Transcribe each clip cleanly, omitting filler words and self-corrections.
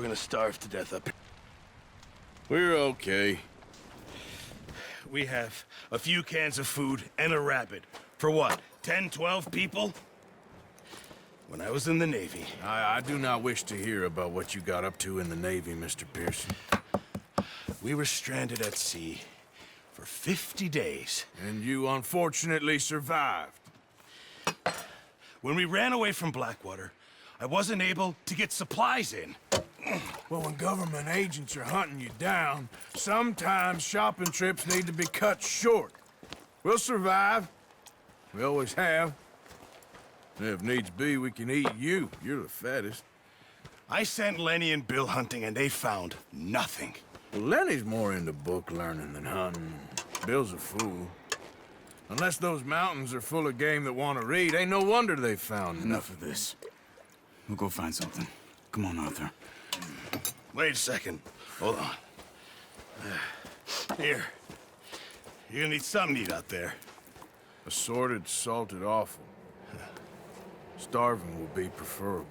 gonna starve to death up here. We're okay. We have a few cans of food and a rabbit. For what, 10, 12 people? When I was in the Navy... I do not wish to hear about what you got up to in the Navy, Mr. Pearson. We were stranded at sea for 50 days. And you unfortunately survived. When we ran away from Blackwater, I wasn't able to get supplies in. Well, when government agents are hunting you down, sometimes shopping trips need to be cut short. We'll survive. We always have. And if needs be, we can eat you. You're the fattest. I sent Lenny and Bill hunting, and they found nothing. Well, Lenny's more into book learning than hunting. Bill's a fool. Unless those mountains are full of game that want to read, ain't no wonder they found Enough of this. We'll go find something. Come on, Arthur. Wait a second. Hold on. Here. You're gonna need something to eat out there. Assorted, salted offal. Starving will be preferable.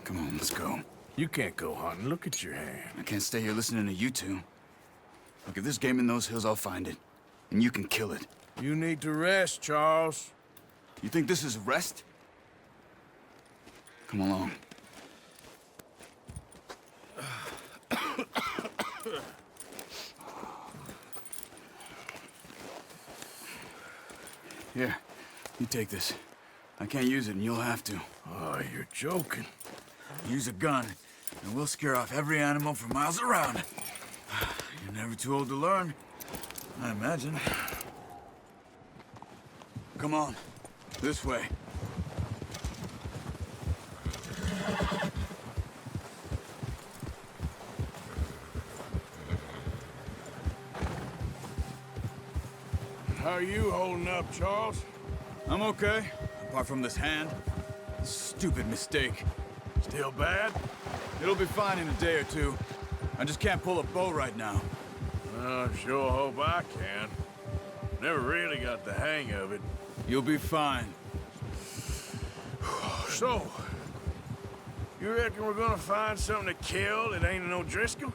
Come on, let's go. You can't go hunting. Look at your hand. I can't stay here listening to you two. Look, if there's game in those hills, I'll find it. And you can kill it. You need to rest, Charles. You think this is rest? Come along. Here, you take this. I can't use it, and you'll have to. Oh, you're joking. Use a gun, and we'll scare off every animal for miles around. You're never too old to learn, I imagine. Come on, this way. How are you holding up, Charles? I'm okay, apart from this hand. Stupid mistake. Still bad? It'll be fine in a day or two. I just can't pull a bow right now. I sure hope I can. Never really got the hang of it. You'll be fine. So, you reckon we're gonna find something to kill that ain't no Driscoll?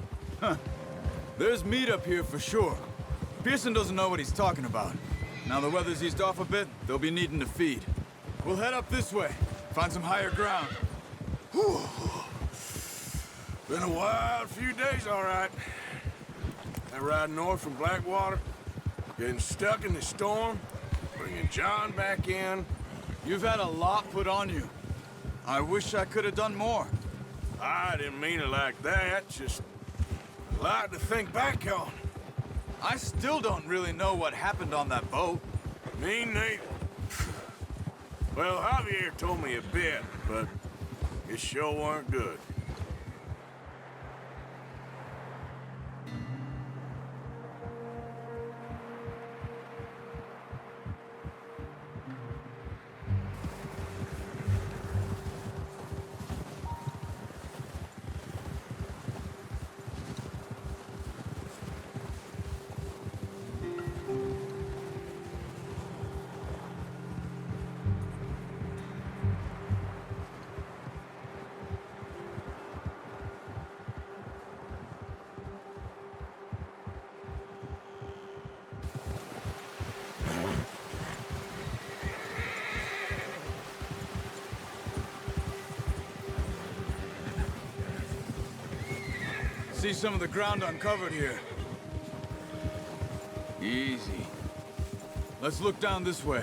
There's meat up here for sure. Pearson doesn't know what he's talking about. Now the weather's eased off a bit, they'll be needing to feed. We'll head up this way, find some higher ground. Whew. Been a wild few days, all right. That ride north from Blackwater, getting stuck in the storm, bringing John back in. You've had a lot put on you. I wish I could have done more. I didn't mean it like that, just a lot to think back on. I still don't really know what happened on that boat. Me neither. Well, Javier told me a bit, but it sure weren't good. See some of the ground uncovered here. Easy. Let's look down this way.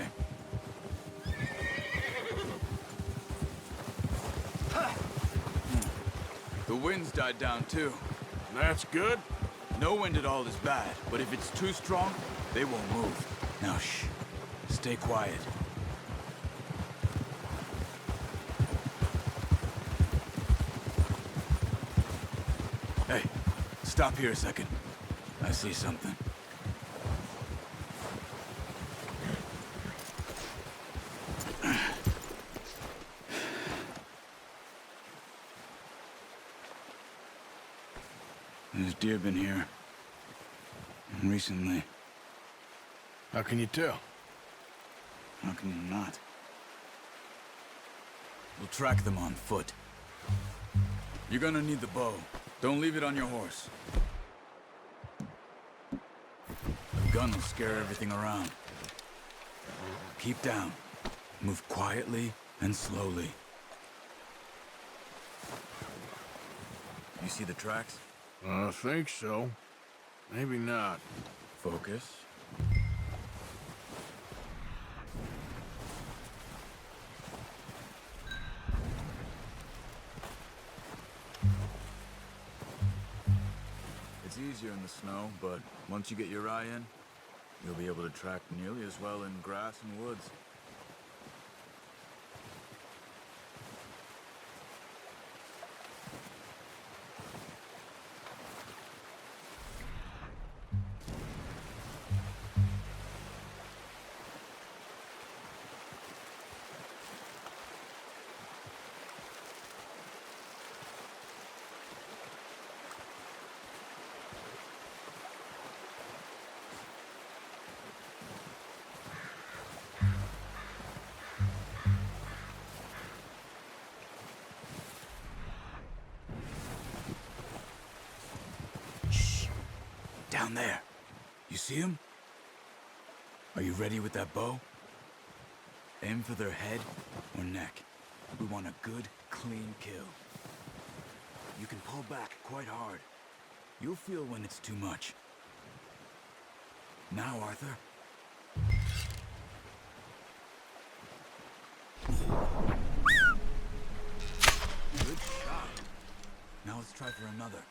The wind's died down too. That's good. No wind at all is bad, but if it's too strong, they won't move. Now shh. Stay quiet. Hey, stop here a second. I see something. There's deer been here. Recently. How can you tell? How can you not? We'll track them on foot. You're gonna need the bow. Don't leave it on your horse. A gun will scare everything around. Keep down. Move quietly and slowly. You see the tracks? I think so. Maybe not. Focus. It's easier in the snow, but once you get your eye in, you'll be able to track nearly as well in grass and woods. Down there. You see him? Are you ready with that bow? Aim for their head or neck. We want a good, clean kill. You can pull back quite hard. You'll feel when it's too much. Now, Arthur. Good shot. Now let's try for another.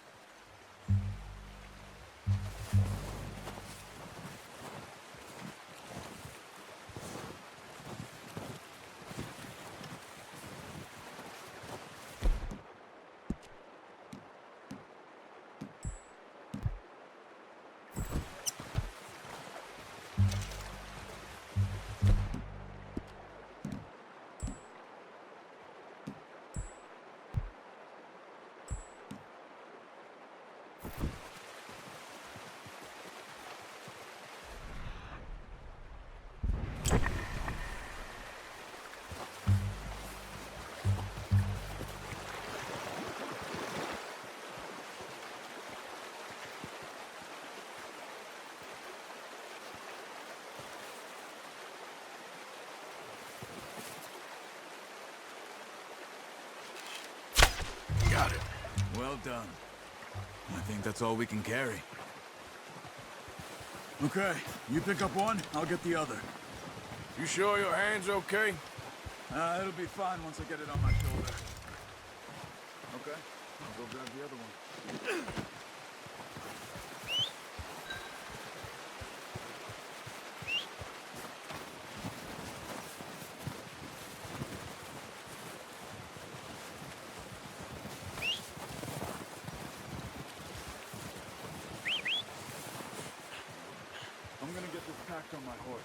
Got it. Well done. I think that's all we can carry. Okay, you pick up one, I'll get the other. You sure your hand's okay? It'll be fine once I get it on my shoulder. Okay, I'll go grab the other one. I'm gonna get this packed on my horse.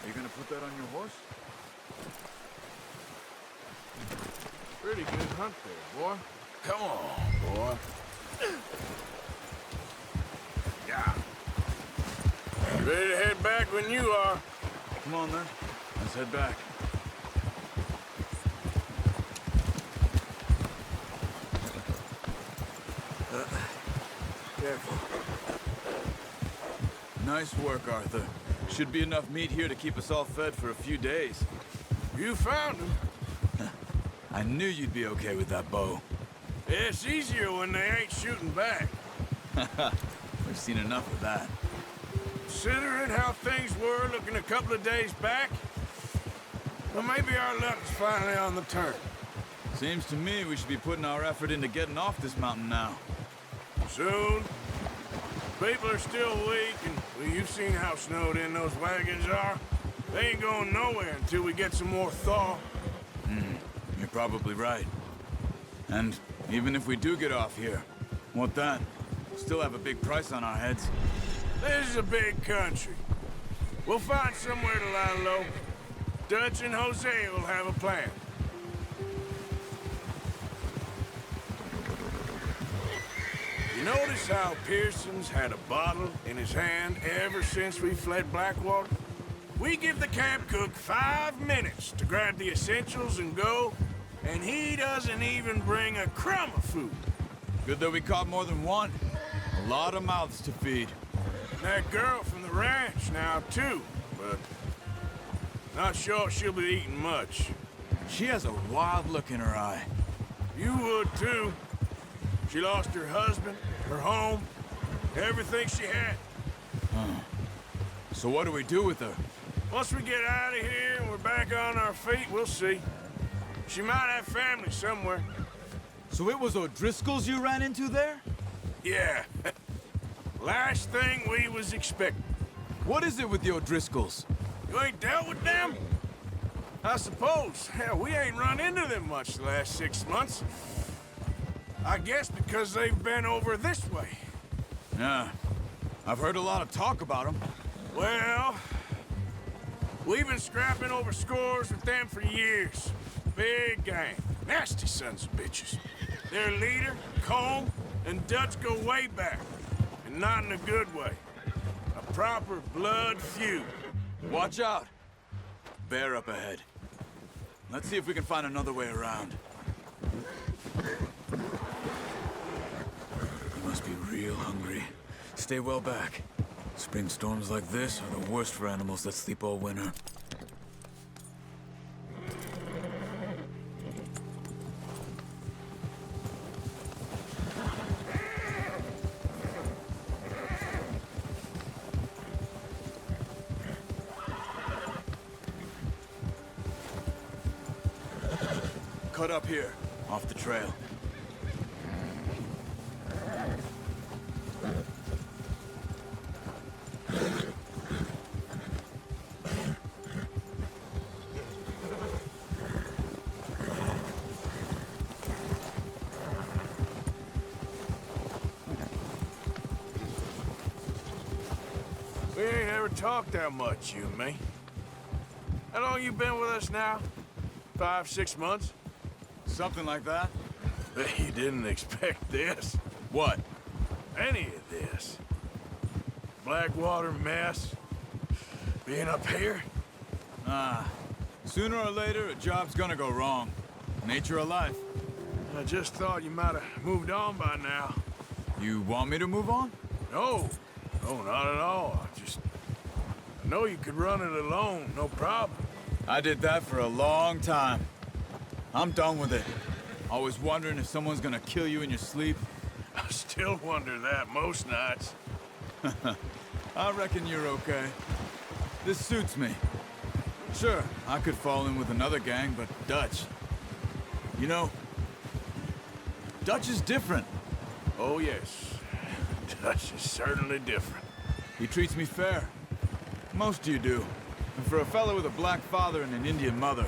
Are you gonna put that on your horse? Pretty good hunt there, boy. Come on, boy. Yeah. Ready to head back when you are. Come on then, let's head back. Careful. Nice work, Arthur. Should be enough meat here to keep us all fed for a few days. You found him. I knew you'd be okay with that bow. It's easier when they ain't shooting back. We've seen enough of that. Considering how things were looking a couple of days back, well, maybe our luck's finally on the turn. Seems to me we should be putting our effort into getting off this mountain now. Soon. People are still weak, and well, you've seen how snowed in those wagons are. They ain't going nowhere until we get some more thaw. You're probably right. And even if we do get off here, what then? Still have a big price on our heads. This is a big country. We'll find somewhere to lie low. Dutch and Jose will have a plan. You notice how Pearson's had a bottle in his hand ever since we fled Blackwater? We give the camp cook 5 minutes to grab the essentials and go, and he doesn't even bring a crumb of food. Good that we caught more than one. A lot of mouths to feed. That girl from the ranch now, too, but not sure she'll be eating much. She has a wild look in her eye. You would, too. She lost her husband, her home, everything she had. So what do we do with her? Once we get out of here and we're back on our feet, we'll see. She might have family somewhere. So it was O'Driscoll's you ran into there? Yeah. Last thing we was expecting. What is it with the O'Driscolls? You ain't dealt with them? I suppose. Hell, we ain't run into them much the last 6 months. I guess because they've been over this way. Yeah. I've heard a lot of talk about them. Well, we've been scrapping over scores with them for years. Big gang. Nasty sons of bitches. Their leader, Colm, and Dutch go way back. And not in a good way. A proper blood feud. Watch out. Bear up ahead. Let's see if we can find another way around. You must be real hungry. Stay well back. Spring storms like this are the worst for animals that sleep all winter. Cut up here, off the trail. We ain't ever talked that much, you and me. How long you been with us now? 5, 6 months? Something like that? Bet you didn't expect this. What? Any of this. Blackwater mess. Being up here. Sooner or later, a job's gonna go wrong. Nature of life. I just thought you might have moved on by now. You want me to move on? No. No, not at all. I know you could run it alone, no problem. I did that for a long time. I'm done with it. Always wondering if someone's gonna kill you in your sleep. I still wonder that most nights. I reckon you're okay. This suits me. Sure, I could fall in with another gang, but Dutch... You know, Dutch is different. Oh, yes. Dutch is certainly different. He treats me fair. Most of you do. And for a fellow with a black father and an Indian mother,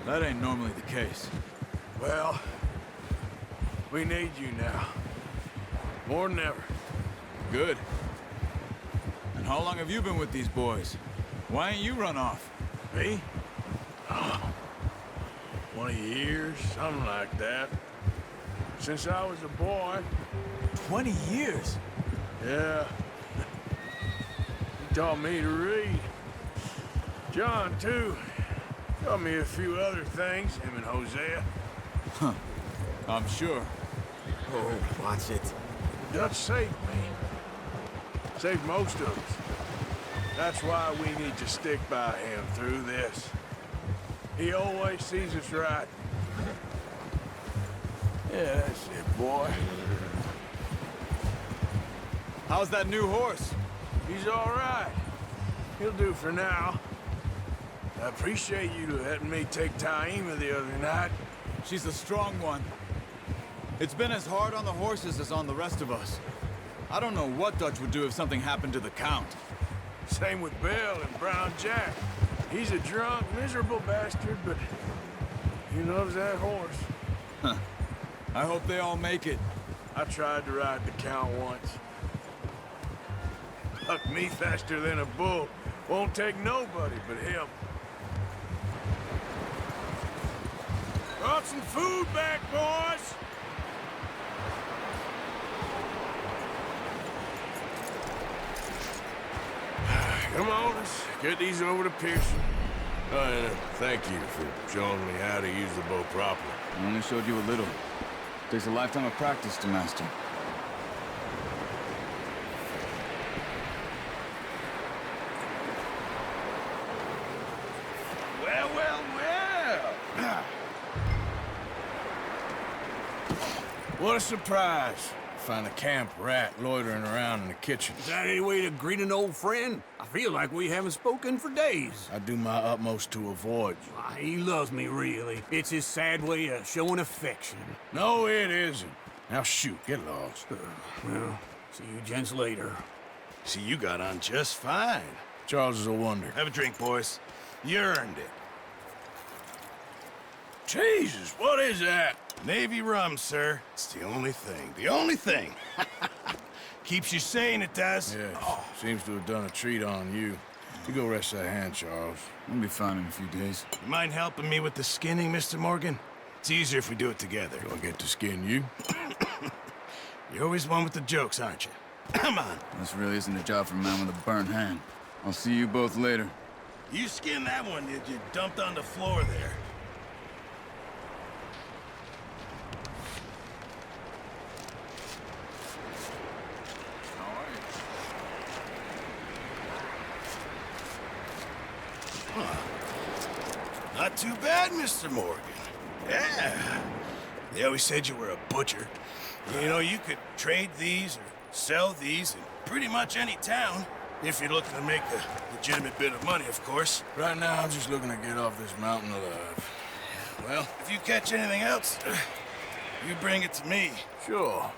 that ain't normally the case. Well, we need you now. More than ever. Good. And how long have you been with these boys? Why ain't you run off? Me? Oh, 20 years, something like that. Since I was a boy. 20 years? Yeah. He taught me to read. John, too. Taught me a few other things, him and Hosea. Huh. I'm sure. Oh, watch it. Dutch saved me. Saved most of us. That's why we need to stick by him through this. He always sees us right. Yeah, that's it, boy. How's that new horse? He's all right. He'll do for now. I appreciate you letting me take Taima the other night. She's a strong one. It's been as hard on the horses as on the rest of us. I don't know what Dutch would do if something happened to the Count. Same with Bill and Brown Jack. He's a drunk, miserable bastard, but he loves that horse. Huh. I hope they all make it. I tried to ride the Count once. Bucked me faster than a bull. Won't take nobody but him. Brought some food back, boys! get these over to Pearson. Oh, and thank you for showing me how to use the bow properly. I only showed you a little. Takes a lifetime of practice to master. Well, well, well. What a surprise. Find a camp rat loitering around in the kitchen. Is that any way to greet an old friend? I feel like we haven't spoken for days. I do my utmost to avoid you. Why, he loves me, really. It's his sad way of showing affection. No, it isn't. Now shoot, get lost. Well, see you gents later. See, you got on just fine. Charles is a wonder. Have a drink, boys. You earned it. Jesus, what is that? Navy rum, sir. It's the only thing. The only thing. Keeps you sane, it does. Yes, seems to have done a treat on you. You go rest that hand, Charles. We'll be fine in a few days. You mind helping me with the skinning, Mr. Morgan? It's easier if we do it together. Do I get to skin you? You're always one with the jokes, aren't you? Come on. This really isn't a job for a man with a burnt hand. I'll see you both later. You skinned that one, did you? Dumped on the floor there. Not too bad, Mr. Morgan. Yeah. They always said you were a butcher. You know, you could trade these or sell these in pretty much any town. If you're looking to make a legitimate bit of money, of course. Right now, I'm just looking to get off this mountain alive. Well, if you catch anything else, you bring it to me. Sure.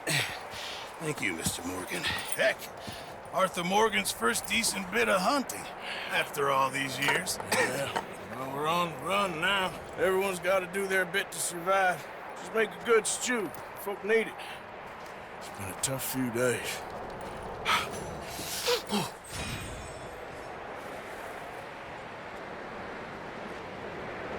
Thank you, Mr. Morgan. Heck, Arthur Morgan's first decent bit of hunting after all these years. Yeah. Well, we're on the run now. Everyone's got to do their bit to survive. Just make a good stew. Folk need it. It's been a tough few days.